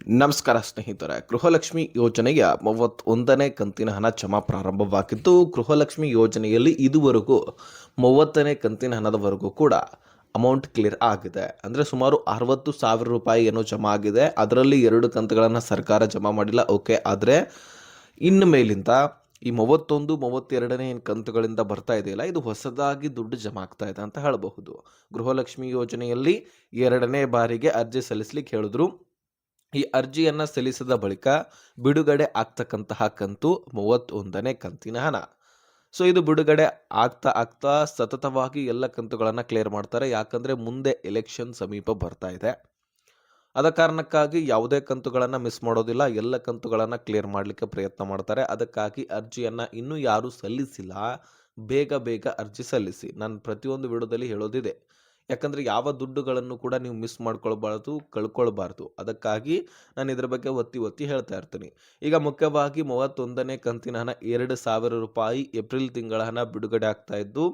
ನಮಸ್ಕಾರ ಸ್ನೇಹಿತರೆ. ಗೃಹಲಕ್ಷ್ಮಿ ಯೋಜನೆಯ 31ನೇ ಕಂತಿನ ಹಣ ಜಮಾ ಪ್ರಾರಂಭವಾಗಿದ್ದು, ಗೃಹಲಕ್ಷ್ಮಿ ಯೋಜನೆಯಲ್ಲಿ ಇದುವರೆಗೂ 30ನೇ ಕಂತಿನ ಹಣದವರೆಗೂ ಕೂಡ ಅಮೌಂಟ್ ಕ್ಲಿಯರ್ ಆಗಿದೆ. ಅಂದರೆ ಸುಮಾರು 60,000 ರೂಪಾಯಿ ಏನೋ ಜಮಾ ಆಗಿದೆ. ಅದರಲ್ಲಿ 2 ಕಂತುಗಳನ್ನು ಸರ್ಕಾರ ಜಮಾ ಮಾಡಿಲ್ಲ. ಓಕೆ. ಆದರೆ ಇನ್ನು ಮೇಲಿಂದ ಈ 31, 32ನೇ ಏನು ಕಂತುಗಳಿಂದ ಬರ್ತಾ ಇದೆಯಲ್ಲ, ಇದು ಹೊಸದಾಗಿ ದುಡ್ಡು ಜಮಾ ಆಗ್ತಾ ಇದೆ ಅಂತ ಹೇಳಬಹುದು. ಗೃಹಲಕ್ಷ್ಮಿ ಯೋಜನೆಯಲ್ಲಿ 2ನೇ ಬಾರಿಗೆ ಅರ್ಜಿ ಸಲ್ಲಿಸಲಿಕ್ಕೆ ಹೇಳಿದ್ರು. ಈ ಅರ್ಜಿಯನ್ನ ಸಲ್ಲಿಸಿದ ಬಳಿಕ ಬಿಡುಗಡೆ ಆಗ್ತಕ್ಕಂತಹ ಕಂತು 31ನೇ ಕಂತಿನ ಹಣ. ಸೊ ಇದು ಬಿಡುಗಡೆ ಆಗ್ತಾ ಆಗ್ತಾ ಸತತವಾಗಿ ಎಲ್ಲ ಕಂತುಗಳನ್ನು ಕ್ಲಿಯರ್ ಮಾಡ್ತಾರೆ. ಯಾಕಂದ್ರೆ ಮುಂದೆ ಎಲೆಕ್ಷನ್ ಸಮೀಪ ಬರ್ತಾ ಇದೆ. ಆದ ಕಾರಣಕ್ಕಾಗಿ ಯಾವುದೇ ಕಂತುಗಳನ್ನು ಮಿಸ್ ಮಾಡೋದಿಲ್ಲ. ಎಲ್ಲ ಕಂತುಗಳನ್ನು ಕ್ಲಿಯರ್ ಮಾಡಲಿಕ್ಕೆ ಪ್ರಯತ್ನ ಮಾಡ್ತಾರೆ. ಅದಕ್ಕಾಗಿ ಅರ್ಜಿಯನ್ನ ಇನ್ನೂ ಯಾರು ಸಲ್ಲಿಸಿಲ್ಲ, ಬೇಗ ಬೇಗ ಅರ್ಜಿ ಸಲ್ಲಿಸಿ. ನಾನು ಪ್ರತಿಯೊಂದು ವಿಡಿಯೋದಲ್ಲಿ ಹೇಳೋದಿದೆ. ಯಾಕಂದ್ರೆ ಯಾವ ದುಡ್ಡುಗಳನ್ನು ಕೂಡ ನೀವು ಮಿಸ್ ಮಾಡ್ಕೊಳ್ಬಾರ್ದು, ಕಳ್ಕೊಳ್ಬಾರ್ದು. ಅದಕ್ಕಾಗಿ ನಾನು ಇದ್ರ ಬಗ್ಗೆ ಒತ್ತಿ ಒತ್ತಿ ಹೇಳ್ತಾ ಇರ್ತೀನಿ. ಈಗ ಮುಖ್ಯವಾಗಿ 31ನೇ ಕಂತಿನ ಹಣ 2,000 ರೂಪಾಯಿ ಏಪ್ರಿಲ್ ತಿಂಗಳ ಹಣ ಬಿಡುಗಡೆ ಆಗ್ತಾ ಇದ್ದು,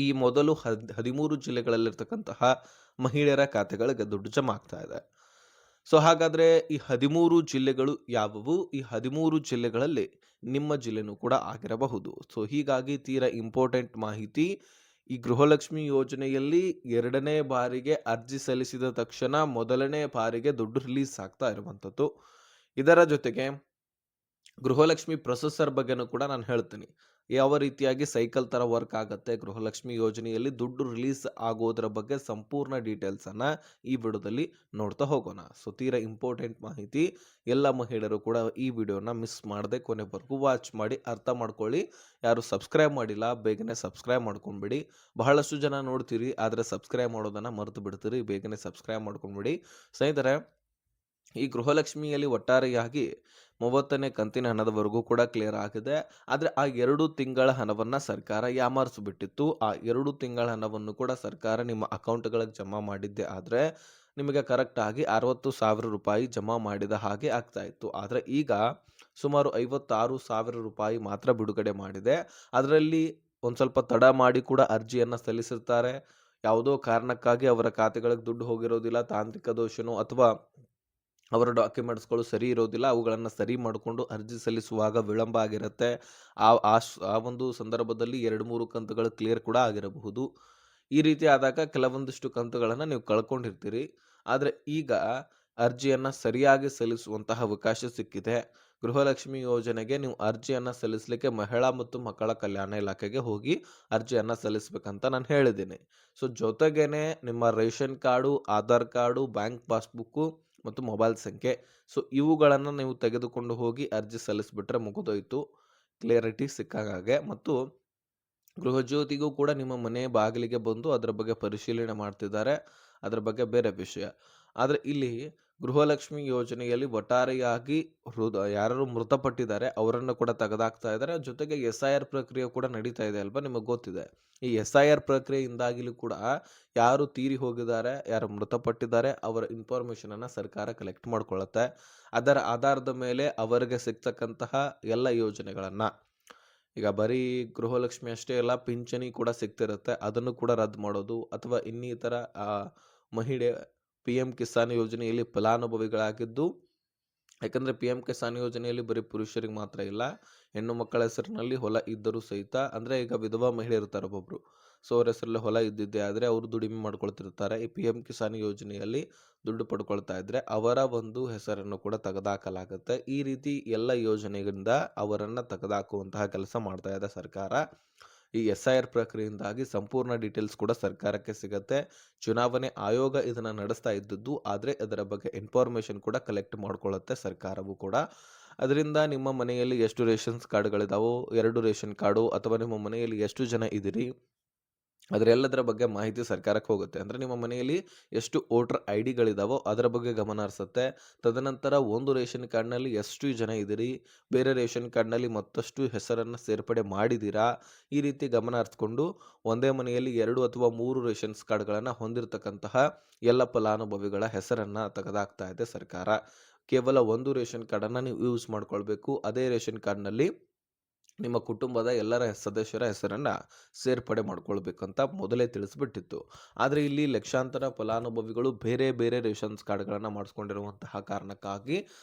ಈ ಮೊದಲು 13 ಜಿಲ್ಲೆಗಳಲ್ಲಿರ್ತಕ್ಕಂತಹ ಮಹಿಳೆಯರ ಖಾತೆಗಳಿಗೆ ದುಡ್ಡು ಜಮಾ ಆಗ್ತಾ ಇದೆ. ಸೊ ಹಾಗಾದ್ರೆ ಈ 13 ಜಿಲ್ಲೆಗಳು ಯಾವುವು? ಈ 13 ಜಿಲ್ಲೆಗಳಲ್ಲಿ ನಿಮ್ಮ ಜಿಲ್ಲೆನೂ ಕೂಡ ಆಗಿರಬಹುದು. ಸೊ ಹೀಗಾಗಿ ತೀರಾ ಇಂಪಾರ್ಟೆಂಟ್ ಮಾಹಿತಿ. ಈ ಗೃಹಲಕ್ಷ್ಮಿ ಯೋಜನೆಯಲ್ಲಿ 2ನೇ ಬಾರಿಗೆ ಅರ್ಜಿ ಸಲ್ಲಿಸಿದ ತಕ್ಷಣ ಮೊದಲನೇ ಬಾರಿಗೆ ದುಡ್ಡು ರಿಲೀಸ್ ಆಗ್ತಾ ಇರುವಂಥದ್ದು. ಇದರ ಜೊತೆಗೆ ಗೃಹಲಕ್ಷ್ಮಿ ಪ್ರೊಸೆಸರ್ ಬಗ್ಗೆನೂ ಕೂಡ ನಾನು ಹೇಳ್ತೀನಿ. ಯಾವ ರೀತಿಯಾಗಿ ಸೈಕಲ್ ಥರ ವರ್ಕ್ ಆಗುತ್ತೆ ಗೃಹಲಕ್ಷ್ಮಿ ಯೋಜನೆಯಲ್ಲಿ ದುಡ್ಡು ರಿಲೀಸ್ ಆಗೋದ್ರ ಬಗ್ಗೆ ಸಂಪೂರ್ಣ ಡೀಟೇಲ್ಸನ್ನು ಈ ವಿಡಿಯೋದಲ್ಲಿ ನೋಡ್ತಾ ಹೋಗೋಣ. ಸೊ ತೀರಾ ಇಂಪಾರ್ಟೆಂಟ್ ಮಾಹಿತಿ. ಎಲ್ಲ ಮಹಿಳೆಯರು ಕೂಡ ಈ ವಿಡಿಯೋನ ಮಿಸ್ ಮಾಡದೆ ಕೊನೆವರೆಗೂ ವಾಚ್ ಮಾಡಿ ಅರ್ಥ ಮಾಡ್ಕೊಳ್ಳಿ. ಯಾರು ಸಬ್ಸ್ಕ್ರೈಬ್ ಮಾಡಿಲ್ಲ ಬೇಗನೆ ಸಬ್ಸ್ಕ್ರೈಬ್ ಮಾಡ್ಕೊಂಡ್ಬಿಡಿ. ಬಹಳಷ್ಟು ಜನ ನೋಡ್ತೀರಿ ಆದರೆ ಸಬ್ಸ್ಕ್ರೈಬ್ ಮಾಡೋದನ್ನು ಮರೆತು ಬಿಡ್ತೀರಿ. ಬೇಗನೆ ಸಬ್ಸ್ಕ್ರೈಬ್ ಮಾಡ್ಕೊಂಡ್ಬಿಡಿ ಸ್ನೇಹಿತರೆ. ಈ ಗೃಹಲಕ್ಷ್ಮಿಯಲ್ಲಿ ಒಟ್ಟಾರೆಯಾಗಿ 30ನೇ ಕಂತಿನ ಹಣದವರೆಗೂ ಕೂಡ ಕ್ಲಿಯರ್ ಆಗಿದೆ. ಆದರೆ ಆ 2 ತಿಂಗಳ ಹಣವನ್ನು ಸರ್ಕಾರ ಯಾಮಾರಿಸಿಬಿಟ್ಟಿತ್ತು. ಆ 2 ತಿಂಗಳ ಹಣವನ್ನು ಕೂಡ ಸರ್ಕಾರ ನಿಮ್ಮ ಅಕೌಂಟ್ಗಳಿಗೆ ಜಮಾ ಮಾಡಿದ್ದೆ ಆದರೆ ನಿಮಗೆ ಕರೆಕ್ಟಾಗಿ 60,000 ರೂಪಾಯಿ ಜಮಾ ಮಾಡಿದ ಹಾಗೆ ಆಗ್ತಾ ಇತ್ತು. ಆದರೆ ಈಗ ಸುಮಾರು 56,000 ರೂಪಾಯಿ ಮಾತ್ರ ಬಿಡುಗಡೆ ಮಾಡಿದೆ. ಅದರಲ್ಲಿ ಒಂದು ಸ್ವಲ್ಪ ತಡ ಮಾಡಿ ಕೂಡ ಅರ್ಜಿಯನ್ನು ಸಲ್ಲಿಸಿರ್ತಾರೆ. ಯಾವುದೋ ಕಾರಣಕ್ಕಾಗಿ ಅವರ ಖಾತೆಗಳಿಗೆ ದುಡ್ಡು ಹೋಗಿರೋದಿಲ್ಲ, ತಾಂತ್ರಿಕ ದೋಷನೋ ಅಥವಾ ಅವರ ಡಾಕ್ಯುಮೆಂಟ್ಸ್ಗಳು ಸರಿ ಇರೋದಿಲ್ಲ. ಅವುಗಳನ್ನು ಸರಿ ಮಾಡಿಕೊಂಡು ಅರ್ಜಿ ಸಲ್ಲಿಸುವಾಗ ವಿಳಂಬ ಆಗಿರುತ್ತೆ. ಆ ಒಂದು ಸಂದರ್ಭದಲ್ಲಿ 2-3 ಕಂತುಗಳು ಕ್ಲಿಯರ್ ಕೂಡ ಆಗಿರಬಹುದು. ಈ ರೀತಿ ಆದಾಗ ಕೆಲವೊಂದಿಷ್ಟು ಕಂತುಗಳನ್ನು ನೀವು ಕಳ್ಕೊಂಡಿರ್ತೀರಿ. ಆದರೆ ಈಗ ಅರ್ಜಿಯನ್ನು ಸರಿಯಾಗಿ ಸಲ್ಲಿಸುವಂತಹ ಅವಕಾಶ ಸಿಕ್ಕಿದೆ. ಗೃಹಲಕ್ಷ್ಮಿ ಯೋಜನೆಗೆ ನೀವು ಅರ್ಜಿಯನ್ನು ಸಲ್ಲಿಸಲಿಕ್ಕೆ ಮಹಿಳಾ ಮತ್ತು ಮಕ್ಕಳ ಕಲ್ಯಾಣ ಇಲಾಖೆಗೆ ಹೋಗಿ ಅರ್ಜಿಯನ್ನು ಸಲ್ಲಿಸಬೇಕಂತ ನಾನು ಹೇಳಿದ್ದೀನಿ. ಸೊ ಜೊತೆಗೇನೆ ನಿಮ್ಮ ration card, Aadhaar card, bank passbook ಮತ್ತು ಮೊಬೈಲ್ ಸಂಖ್ಯೆ. ಸೊ ಇವುಗಳನ್ನು ನೀವು ತೆಗೆದುಕೊಂಡು ಹೋಗಿ ಅರ್ಜಿ ಸಲ್ಲಿಸಿಬಿಟ್ರೆ ಮುಗಿದೋಯ್ತು. ಕ್ಲಿಯರಿಟಿ ಸಿಕ್ಕಾಗೆ. ಮತ್ತು ಗೃಹಜ್ಯೋತಿಗೂ ಕೂಡ ನಿಮ್ಮ ಮನೆ ಬಾಗಿಲಿಗೆ ಬಂದು ಅದರ ಬಗ್ಗೆ ಪರಿಶೀಲನೆ ಮಾಡ್ತಿದ್ದಾರೆ. ಅದರ ಬಗ್ಗೆ ಬೇರೆ ವಿಷಯ. ಆದರೆ ಇಲ್ಲಿ ಗೃಹಲಕ್ಷ್ಮಿ ಯೋಜನೆಯಲ್ಲಿ ಒಟ್ಟಾರೆಯಾಗಿ ಯಾರು ಮೃತಪಟ್ಟಿದ್ದಾರೆ ಅವರನ್ನು ಕೂಡ ತೆಗೆದಾಕ್ತಾ ಇದ್ದಾರೆ. ಜೊತೆಗೆ SIR ಪ್ರಕ್ರಿಯೆ ಕೂಡ ನಡೀತಾ ಇದೆ ಅಲ್ವಾ, ನಿಮಗೆ ಗೊತ್ತಿದೆ. ಈ SIR ಪ್ರಕ್ರಿಯೆಯಿಂದಾಗಲೂ ಕೂಡ ಯಾರು ತೀರಿ ಹೋಗಿದ್ದಾರೆ, ಯಾರು ಮೃತಪಟ್ಟಿದ್ದಾರೆ ಅವರ ಇನ್ಫಾರ್ಮೇಷನನ್ನು ಸರ್ಕಾರ ಕಲೆಕ್ಟ್ ಮಾಡ್ಕೊಳ್ಳುತ್ತೆ. ಅದರ ಆಧಾರದ ಮೇಲೆ ಅವರಿಗೆ ಸಿಗ್ತಕ್ಕಂತಹ ಎಲ್ಲ ಯೋಜನೆಗಳನ್ನು, ಈಗ ಬರೀ ಗೃಹಲಕ್ಷ್ಮಿ ಅಷ್ಟೇ ಅಲ್ಲ, ಪಿಂಚಣಿ ಕೂಡ ಸಿಗ್ತಿರುತ್ತೆ. ಅದನ್ನು ಕೂಡ ರದ್ದು ಮಾಡೋದು ಅಥವಾ ಇನ್ನಿತರ ಮಹಿಳೆ PM ಕಿಸಾನ್ ಯೋಜನೆಯಲ್ಲಿ ಫಲಾನುಭವಿಗಳಾಗಿದ್ದು, ಯಾಕಂದರೆ PM ಕಿಸಾನ್ ಯೋಜನೆಯಲ್ಲಿ ಬರೀ ಪುರುಷರಿಗೆ ಮಾತ್ರ ಇಲ್ಲ, ಹೆಣ್ಣು ಮಕ್ಕಳ ಹೆಸರಿನಲ್ಲಿ ಹೊಲ ಇದ್ದರೂ ಸಹಿತ, ಅಂದರೆ ಈಗ ವಿಧವಾ ಮಹಿಳೆ ಇರ್ತಾರೆ ಒಬ್ಬೊಬ್ರು. ಸೊ ಅವ್ರ ಹೆಸರಲ್ಲಿ ಹೊಲ ಇದ್ದಿದ್ದೆ ಆದರೆ ಅವರು ದುಡಿಮೆ ಮಾಡ್ಕೊಳ್ತಿರ್ತಾರೆ. ಈ PM ಕಿಸಾನ್ ಯೋಜನೆಯಲ್ಲಿ ದುಡ್ಡು ಪಡ್ಕೊಳ್ತಾ ಇದ್ರೆ ಅವರ ಒಂದು ಹೆಸರನ್ನು ಕೂಡ ತೆಗೆದುಹಾಕಲಾಗುತ್ತೆ. ಈ ರೀತಿ ಎಲ್ಲ ಯೋಜನೆಗಳಿಂದ ಅವರನ್ನು ತೆಗೆದುಹಾಕುವಂತಹ ಕೆಲಸ ಮಾಡ್ತಾ ಇದೆ ಸರ್ಕಾರ. ಈ SIR ಪ್ರಕ್ರಿಯೆಯಿಂದಾಗಿ ಸಂಪೂರ್ಣ ಡೀಟೇಲ್ಸ್ ಕೂಡ ಸರ್ಕಾರಕ್ಕೆ ಸಿಗುತ್ತೆ. ಚುನಾವಣೆ ಆಯೋಗ ಇದನ್ನು ನಡೆಸ್ತಾ ಇದ್ದದ್ದು, ಆದರೆ ಅದರ ಬಗ್ಗೆ ಇನ್ಫಾರ್ಮೇಷನ್ ಕೂಡ ಕಲೆಕ್ಟ್ ಮಾಡ್ಕೊಳ್ಳುತ್ತೆ ಸರ್ಕಾರವು ಕೂಡ. ಅದರಿಂದ ನಿಮ್ಮ ಮನೆಯಲ್ಲಿ ಎಷ್ಟು ರೇಷನ್ಸ್ ಕಾರ್ಡ್ಗಳಿದಾವೋ, 2 ರೇಷನ್ ಕಾರ್ಡು, ಅಥವಾ ನಿಮ್ಮ ಮನೆಯಲ್ಲಿ ಎಷ್ಟು ಜನ ಇದ್ದೀರಿ ಅದರೆಲ್ಲದರ ಬಗ್ಗೆ ಮಾಹಿತಿ ಸರ್ಕಾರಕ್ಕೆ ಹೋಗುತ್ತೆ. ಅಂದರೆ ನಿಮ್ಮ ಮನೆಯಲ್ಲಿ ಎಷ್ಟು ವೋಟರ್ ID ಗಳಿದಾವೋ ಅದರ ಬಗ್ಗೆ ಗಮನ ಹರಿಸುತ್ತೆ. ತದನಂತರ ಒಂದು ರೇಷನ್ ಕಾರ್ಡ್ನಲ್ಲಿ ಎಷ್ಟು ಜನ ಇದ್ದೀರಿ, ಬೇರೆ ರೇಷನ್ ಕಾರ್ಡ್ನಲ್ಲಿ ಮತ್ತಷ್ಟು ಹೆಸರನ್ನು ಸೇರ್ಪಡೆ ಮಾಡಿದ್ದೀರಾ, ಈ ರೀತಿ ಗಮನ ಹರಿಸ್ಕೊಂಡು ಒಂದೇ ಮನೆಯಲ್ಲಿ 2 ಅಥವಾ 3 ರೇಷನ್ಸ್ ಕಾರ್ಡ್ಗಳನ್ನು ಹೊಂದಿರತಕ್ಕಂತಹ ಎಲ್ಲ ಫಲಾನುಭವಿಗಳ ಹೆಸರನ್ನು ತೆಗೆದುಹಾಕ್ತಾ ಇದೆ ಸರ್ಕಾರ. ಕೇವಲ ಒಂದು ರೇಷನ್ ಕಾರ್ಡನ್ನು ನೀವು ಯೂಸ್ ಮಾಡ್ಕೊಳ್ಬೇಕು. ಅದೇ ರೇಷನ್ ಕಾರ್ಡ್ನಲ್ಲಿ ನಿಮ್ಮ ಕುಟುಂಬದ ಎಲ್ಲರ ಸದಸ್ಯರ ಹೆಸರನ್ನು ಸೇರ್ಪಡೆ ಮಾಡ್ಕೊಳ್ಬೇಕಂತ ಮೊದಲೇ ತಿಳಿಸ್ಬಿಟ್ಟಿತ್ತು. ಆದರೆ ಇಲ್ಲಿ ಲಕ್ಷಾಂತರ ಫಲಾನುಭವಿಗಳು ಬೇರೆ ಬೇರೆ ರೇಷನ್ಸ್ ಕಾರ್ಡ್ಗಳನ್ನು ಮಾಡಿಸ್ಕೊಂಡಿರುವಂತಹ ಕಾರಣಕ್ಕಾಗಿ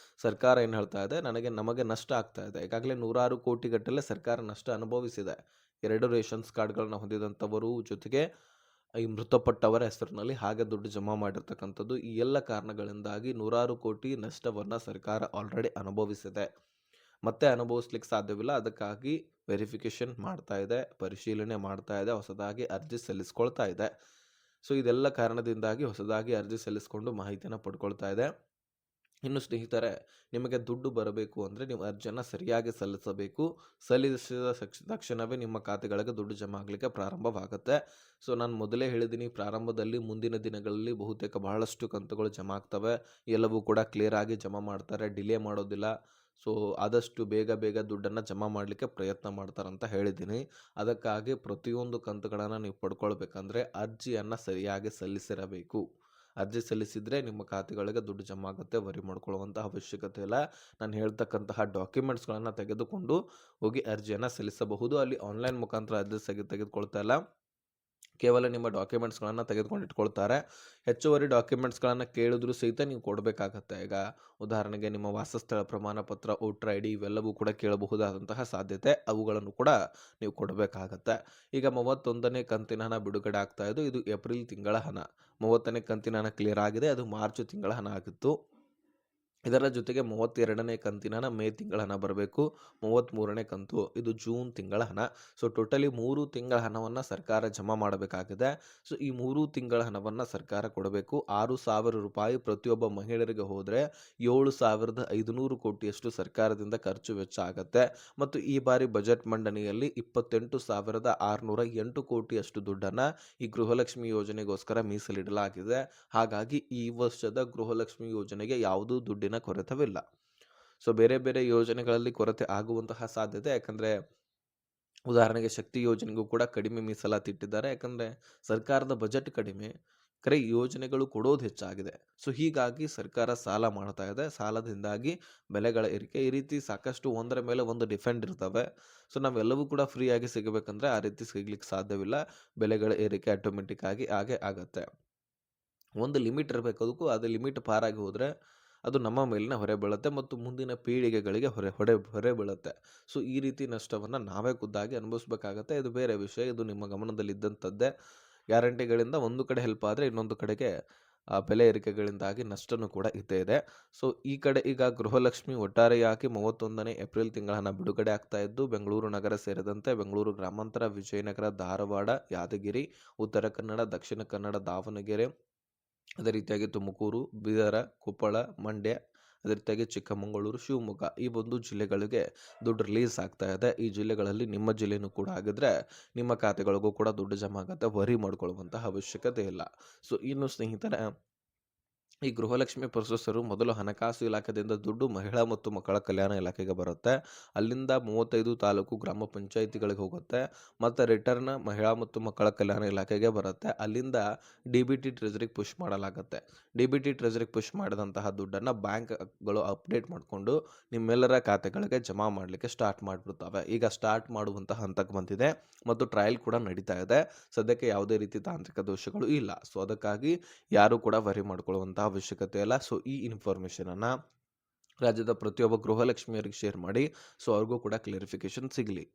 ಸರ್ಕಾರ ಏನು ಹೇಳ್ತಾ ಇದೆ, ನಮಗೆ ನಷ್ಟ ಆಗ್ತಾ ಇದೆ. ಈಗಾಗಲೇ ನೂರಾರು ಕೋಟಿ ಗಟ್ಟಲೆ ಸರ್ಕಾರ ನಷ್ಟ ಅನುಭವಿಸಿದೆ. 2 ರೇಷನ್ಸ್ ಕಾರ್ಡ್ಗಳನ್ನ ಹೊಂದಿದಂಥವರು ಜೊತೆಗೆ ಈ ಮೃತಪಟ್ಟವರ ಹೆಸರಿನಲ್ಲಿ ಹಾಗೆ ದುಡ್ಡು ಜಮಾ ಮಾಡಿರ್ತಕ್ಕಂಥದ್ದು, ಈ ಎಲ್ಲ ಕಾರಣಗಳಿಂದಾಗಿ ನೂರಾರು ಕೋಟಿ ನಷ್ಟವನ್ನು ಸರ್ಕಾರ ಆಲ್ರೆಡಿ ಅನುಭವಿಸಿದೆ. ಮತ್ತೆ ಅನುಭವಿಸ್ಲಿಕ್ಕೆ ಸಾಧ್ಯವಿಲ್ಲ. ಅದಕ್ಕಾಗಿ ವೆರಿಫಿಕೇಷನ್ ಮಾಡ್ತಾ ಇದೆ, ಪರಿಶೀಲನೆ ಮಾಡ್ತಾ ಇದೆ, ಹೊಸದಾಗಿ ಅರ್ಜಿ ಸಲ್ಲಿಸ್ಕೊಳ್ತಾ ಇದೆ. ಸೊ ಇದೆಲ್ಲ ಕಾರಣದಿಂದಾಗಿ ಹೊಸದಾಗಿ ಅರ್ಜಿ ಸಲ್ಲಿಸ್ಕೊಂಡು ಮಾಹಿತಿಯನ್ನು ಪಡ್ಕೊಳ್ತಾ ಇದೆ. ಇನ್ನು ಸ್ನೇಹಿತರೆ, ನಿಮಗೆ ದುಡ್ಡು ಬರಬೇಕು ಅಂದರೆ ನೀವು ಅರ್ಜಿಯನ್ನು ಸರಿಯಾಗಿ ಸಲ್ಲಿಸಬೇಕು. ಸಲ್ಲಿಸಿದ ತಕ್ಷಣವೇ ನಿಮ್ಮ ಖಾತೆಗಳಿಗೆ ದುಡ್ಡು ಜಮಾ ಆಗಲಿಕ್ಕೆ ಪ್ರಾರಂಭವಾಗುತ್ತೆ. ಸೊ ನಾನು ಮೊದಲೇ ಹೇಳಿದ್ದೀನಿ, ಪ್ರಾರಂಭದಲ್ಲಿ ಮುಂದಿನ ದಿನಗಳಲ್ಲಿ ಬಹುತೇಕ ಬಹಳಷ್ಟು ಕಂತುಗಳು ಜಮಾ ಆಗ್ತವೆ. ಎಲ್ಲವೂ ಕೂಡ ಕ್ಲಿಯರ್ ಆಗಿ ಜಮಾ ಮಾಡ್ತಾರೆ, ಡಿಲೇ ಮಾಡೋದಿಲ್ಲ. ಸೊ ಆದಷ್ಟು ಬೇಗ ಬೇಗ ದುಡ್ಡನ್ನು ಜಮಾ ಮಾಡಲಿಕ್ಕೆ ಪ್ರಯತ್ನ ಮಾಡ್ತಾರಂತ ಹೇಳಿದ್ದೀನಿ. ಅದಕ್ಕಾಗಿ ಪ್ರತಿಯೊಂದು ಕಂತುಗಳನ್ನು ನೀವು ಪಡ್ಕೊಳ್ಬೇಕಂದ್ರೆ ಅರ್ಜಿಯನ್ನು ಸರಿಯಾಗಿ ಸಲ್ಲಿಸಿರಬೇಕು. ಅರ್ಜಿ ಸಲ್ಲಿಸಿದರೆ ನಿಮ್ಮ ಖಾತೆಗಳಿಗೆ ದುಡ್ಡು ಜಮಾ ಆಗುತ್ತೆ. ವರಿ ಮಾಡ್ಕೊಳ್ಳುವಂಥ ಅವಶ್ಯಕತೆ ಇಲ್ಲ. ನಾನು ಹೇಳ್ತಕ್ಕಂತಹ ಡಾಕ್ಯುಮೆಂಟ್ಸ್ಗಳನ್ನು ತೆಗೆದುಕೊಂಡು ಹೋಗಿ ಅರ್ಜಿಯನ್ನು ಸಲ್ಲಿಸಬಹುದು. ಅಲ್ಲಿ ಆನ್ಲೈನ್ ಮುಖಾಂತರ ಅರ್ಜಿ ತೆಗೆದುಕೊಳ್ತಾ ಇಲ್ಲ, ಕೇವಲ ನಿಮ್ಮ ಡಾಕ್ಯುಮೆಂಟ್ಸ್ಗಳನ್ನು ತೆಗೆದುಕೊಂಡು ಇಟ್ಕೊಳ್ತಾರೆ. ಹೆಚ್ಚುವರಿ ಡಾಕ್ಯುಮೆಂಟ್ಸ್ಗಳನ್ನು ಕೇಳಿದ್ರೂ ಸಹಿತ ನೀವು ಕೊಡಬೇಕಾಗತ್ತೆ. ಈಗ ಉದಾಹರಣೆಗೆ ನಿಮ್ಮ ವಾಸಸ್ಥಳ ಪ್ರಮಾಣ ಪತ್ರ, ವೋಟರ್ ಐ ಡಿ ಇವೆಲ್ಲವೂ ಕೂಡ ಕೇಳಬಹುದಾದಂತಹ ಸಾಧ್ಯತೆ, ಅವುಗಳನ್ನು ಕೂಡ ನೀವು ಕೊಡಬೇಕಾಗತ್ತೆ. ಈಗ 31ನೇ ಕಂತಿನ ಹಣ ಬಿಡುಗಡೆ ಆಗ್ತಾ ಇದ್ದು, ಇದು ಏಪ್ರಿಲ್ ತಿಂಗಳ ಹಣ. 30ನೇ ಕಂತಿನ ಹಣ ಕ್ಲಿಯರ್ ಆಗಿದೆ, ಅದು ಮಾರ್ಚ್ ತಿಂಗಳ ಹಣ ಆಗಿತ್ತು. ಇದರ ಜೊತೆಗೆ 32ನೇ ಕಂತಿನ ಹಣ ಮೇ ತಿಂಗಳ ಹಣ ಬರಬೇಕು. 33ನೇ ಕಂತು ಇದು ಜೂನ್ ತಿಂಗಳ ಹಣ. ಸೊ ಟೋಟಲಿ 3 ತಿಂಗಳ ಹಣವನ್ನು ಸರ್ಕಾರ ಜಮಾ ಮಾಡಬೇಕಾಗಿದೆ. ಸೊ ಈ 3 ತಿಂಗಳ ಹಣವನ್ನು ಸರ್ಕಾರ ಕೊಡಬೇಕು. 6,000 ರೂಪಾಯಿ ಪ್ರತಿಯೊಬ್ಬ ಮಹಿಳೆಯರಿಗೆ ಹೋದರೆ 7,500 ಕೋಟಿಯಷ್ಟು ಸರ್ಕಾರದಿಂದ ಖರ್ಚು ವೆಚ್ಚ ಆಗುತ್ತೆ. ಮತ್ತು ಈ ಬಾರಿ ಬಜೆಟ್ ಮಂಡನೆಯಲ್ಲಿ 28,608 ಕೋಟಿಯಷ್ಟು ದುಡ್ಡನ್ನು ಈ ಗೃಹಲಕ್ಷ್ಮಿ ಯೋಜನೆಗೋಸ್ಕರ ಮೀಸಲಿಡಲಾಗಿದೆ. ಹಾಗಾಗಿ ಈ ವರ್ಷದ ಗೃಹಲಕ್ಷ್ಮಿ ಯೋಜನೆಗೆ ಯಾವುದೂ ದುಡ್ಡಿನ ಕೊರತೆವಿಲ್ಲ. ಸೊ ಬೇರೆ ಬೇರೆ ಯೋಜನೆಗಳಲ್ಲಿ ಕೊರತೆ ಆಗುವಂತಹ ಸಾಧ್ಯತೆ, ಯಾಕಂದರೆ ಉದಾಹರಣೆಗೆ ಶಕ್ತಿ ಯೋಜನೆಗೂ ಕೂಡ ಕಡಿಮೆ ಮೀಸಲಾತಿ ಇಟ್ಟಿದ್ದಾರೆ. ಯಾಕಂದರೆ ಸರ್ಕಾರದ ಬಜೆಟ್ ಕಡಿಮೆ, ಯೋಜನೆಗಳು ಕೊಡೋದು ಹೆಚ್ಚಾಗಿದೆ. ಸೊ ಹೀಗಾಗಿ ಸರ್ಕಾರ ಸಾಲ ಮಾಡ್ತಾ ಇದೆ. ಸಾಲದಿಂದಾಗಿ ಬೆಲೆಗಳ ಏರಿಕೆ, ಈ ರೀತಿ ಸಾಕಷ್ಟು ಒಂದರ ಮೇಲೆ ಒಂದು ಡಿಫೆಂಡ್ ಇರ್ತವೆ. ಸೊ ನಾವೆಲ್ಲವೂ ಕೂಡ ಫ್ರೀಯಾಗಿ ಸಿಗಬೇಕಂದ್ರೆ ಆ ರೀತಿ ಸಿಗ್ಲಿಕ್ಕೆ ಸಾಧ್ಯವಿಲ್ಲ. ಬೆಲೆಗಳ ಏರಿಕೆ ಆಟೋಮೆಟಿಕ್ ಆಗಿ ಹಾಗೆ ಆಗತ್ತೆ. ಒಂದು ಲಿಮಿಟ್ ಇರಬೇಕು ಅದಕ್ಕೂ. ಅದು ಲಿಮಿಟ್ ಪಾರಾಗಿ ಹೋದರೆ ಅದು ನಮ್ಮ ಮೇಲಿನ ಹೊರೆ ಬೀಳುತ್ತೆ ಮತ್ತು ಮುಂದಿನ ಪೀಳಿಗೆಗಳಿಗೆ ಹೊರೆ ಬೀಳುತ್ತೆ. ಸೊ ಈ ರೀತಿ ನಷ್ಟವನ್ನು ನಾವೇ ಖುದ್ದಾಗಿ ಅನುಭವಿಸ್ಬೇಕಾಗತ್ತೆ. ಇದು ಬೇರೆ ವಿಷಯ, ಇದು ನಿಮ್ಮ ಗಮನದಲ್ಲಿದ್ದಂಥದ್ದೇ. ಗ್ಯಾರಂಟಿಗಳಿಂದ ಒಂದು ಕಡೆ ಹೆಲ್ಪ್ ಆದರೆ ಇನ್ನೊಂದು ಕಡೆಗೆ ಬೆಲೆ ಏರಿಕೆಗಳಿಂದಾಗಿ ನಷ್ಟನೂ ಕೂಡ ಇದ್ದೇ ಇದೆ. ಸೊ ಈ ಕಡೆ ಈಗ ಗೃಹಲಕ್ಷ್ಮಿ ಒಟ್ಟಾರೆಯಾಗಿ 31ನೇ ಏಪ್ರಿಲ್ ತಿಂಗಳ ಹಣ ಬಿಡುಗಡೆ ಆಗ್ತಾ ಇದ್ದು, ಬೆಂಗಳೂರು ನಗರ ಸೇರಿದಂತೆ ಬೆಂಗಳೂರು ಗ್ರಾಮಾಂತರ, ವಿಜಯನಗರ, ಧಾರವಾಡ, ಯಾದಗಿರಿ, ಉತ್ತರ ಕನ್ನಡ, ದಕ್ಷಿಣ ಕನ್ನಡ, ದಾವಣಗೆರೆ, ಅದೇ ರೀತಿಯಾಗಿ ತುಮಕೂರು, ಬೀದರ, ಕೊಪ್ಪಳ, ಮಂಡ್ಯ, ಅದೇ ರೀತಿಯಾಗಿ ಚಿಕ್ಕಮಗಳೂರು, ಶಿವಮೊಗ್ಗ ಈ ಒಂದು ಜಿಲ್ಲೆಗಳಿಗೆ ದುಡ್ಡು ರಿಲೀಸ್ ಆಗ್ತಾ ಇದೆ. ಈ ಜಿಲ್ಲೆಗಳಲ್ಲಿ ನಿಮ್ಮ ಜಿಲ್ಲೆನೂ ಕೂಡ ಆಗಿದ್ರೆ ನಿಮ್ಮ ಖಾತೆಗಳಿಗೂ ಕೂಡ ದುಡ್ಡು ಜಮಾ ಆಗುತ್ತೆ. ವರಿ ಮಾಡ್ಕೊಳ್ಳುವಂತಹ ಅವಶ್ಯಕತೆ ಇಲ್ಲ. ಸೊ ಇನ್ನು ಸ್ನೇಹಿತರೆ, ಈ ಗೃಹಲಕ್ಷ್ಮಿ ಪ್ರೊಸೆಸರು ಮೊದಲು ಹಣಕಾಸು ಇಲಾಖೆಯಿಂದ ದುಡ್ಡು ಮಹಿಳಾ ಮತ್ತು ಮಕ್ಕಳ ಕಲ್ಯಾಣ ಇಲಾಖೆಗೆ ಬರುತ್ತೆ. ಅಲ್ಲಿಂದ 35 ತಾಲೂಕು ಗ್ರಾಮ ಪಂಚಾಯಿತಿಗಳಿಗೆ ಹೋಗುತ್ತೆ. ಮತ್ತು ರಿಟರ್ನ್ ಮಹಿಳಾ ಮತ್ತು ಮಕ್ಕಳ ಕಲ್ಯಾಣ ಇಲಾಖೆಗೆ ಬರುತ್ತೆ. ಅಲ್ಲಿಂದ ಡಿ ಬಿ ಟಿ ಟ್ರೆಜರಿಗೆ ಪುಷ್ ಮಾಡಲಾಗುತ್ತೆ. ಡಿ ಬಿ ಟಿ ಟ್ರೆಜರಿಗೆ ಪುಷ್ ಮಾಡಿದಂತಹ ದುಡ್ಡನ್ನು ಬ್ಯಾಂಕ್ಗಳು ಅಪ್ಡೇಟ್ ಮಾಡಿಕೊಂಡು ನಿಮ್ಮೆಲ್ಲರ ಖಾತೆಗಳಿಗೆ ಜಮಾ ಮಾಡಲಿಕ್ಕೆ ಸ್ಟಾರ್ಟ್ ಮಾಡಿಬಿಡ್ತವೆ. ಈಗ ಸ್ಟಾರ್ಟ್ ಮಾಡುವಂತಹ ಹಂತಕ್ಕೆ ಬಂದಿದೆ ಮತ್ತು ಟ್ರಯಲ್ ಕೂಡ ನಡೀತಾ ಇದೆ. ಸದ್ಯಕ್ಕೆ ಯಾವುದೇ ರೀತಿ ತಾಂತ್ರಿಕ ದೋಷಗಳು ಇಲ್ಲ. ಸೊ ಅದಕ್ಕಾಗಿ ಯಾರು ಕೂಡ ವರಿ ಮಾಡ್ಕೊಳ್ಳುವಂಥ ಅವಶ್ಯಕತೆ ಇಲ್ಲ. ಸೊ ಈ ಇನ್ಫಾರ್ಮೇಷನನ್ನು ರಾಜ್ಯದ ಪ್ರತಿಯೊಬ್ಬ ಗೃಹಲಕ್ಷ್ಮಿಯರಿಗೆ ಶೇರ್ ಮಾಡಿ. ಸೊ ಅವ್ರಿಗೂ ಕೂಡ ಕ್ಲಿಯರಿಫಿಕೇಶನ್ ಸಿಗಲಿ.